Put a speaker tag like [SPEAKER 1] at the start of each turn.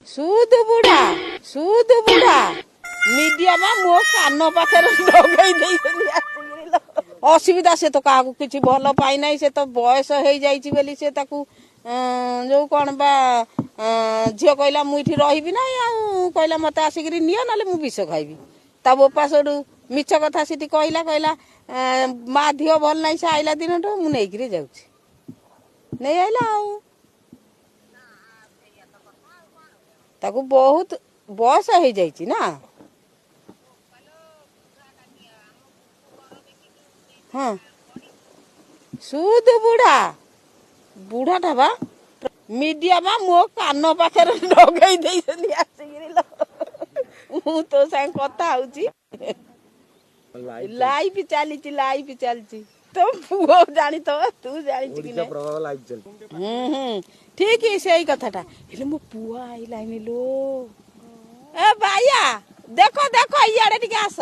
[SPEAKER 1] ସୁଦ ବୁଢା ମିଡିଆ ବା ମୋ କାନ ପାଖରେ ଲଗେଇ ଦେଇଛନ୍ତି ଆସିକିରି। ଅସୁବିଧା ସେ ତ କାହାକୁ କିଛି ଭଲ ପାଇନାହିଁ। ସେ ତ ବୟସ ହେଇଯାଇଛି ବୋଲି ସେ ତାକୁ ଯୋଉ କଣ ବା ଝିଅ କହିଲା ମୁଁ ଏଠି ରହିବି ନାହିଁ, ଆଉ କହିଲା ମତେ ଆସିକିରି ନିଅ ନହେଲେ ମୁଁ ବିଷ ଖାଇବି। ତା ବୋପା ସୋଠୁ ମିଛ କଥା ସେଠି କହିଲା ମା ଧିଅ ଭଲ ନାହିଁ, ସେ ଆଇଲା ଦିନଠୁ ମୁଁ ନେଇକିରି ଯାଉଛି। ନେଇ ଆଇଲା ଆଉ ତାକୁ ବହୁତ ବୟସ ହେଇଯାଇଛି ନା। ହଁ ସୁଦ ବୁଢାଟା ବା ମିଡିଆ ବା ମୋ କାନ ପାଖରେ ଲଗେଇ ଦେଇଛନ୍ତି ଆସିକିରି। ମୁଁ ତୋ ସାଙ୍ଗେ କଥା ହଉଛି, ଲାଇଭ ଚାଲିଛି। ତୋ ପୁଅ ଜାଣିଥିବ, ତୁ ଜାଣିଛୁ କି ନାହିଁ? ଠିକ ସେଇ କଥାଟା। ହେଲେ ମୋ ପୁଅ ଆଇଲାଣି ଲୋ। ଏ ବାଇଆ ଦେଖ ଇଆଡେ ଟିକେ ଆସ।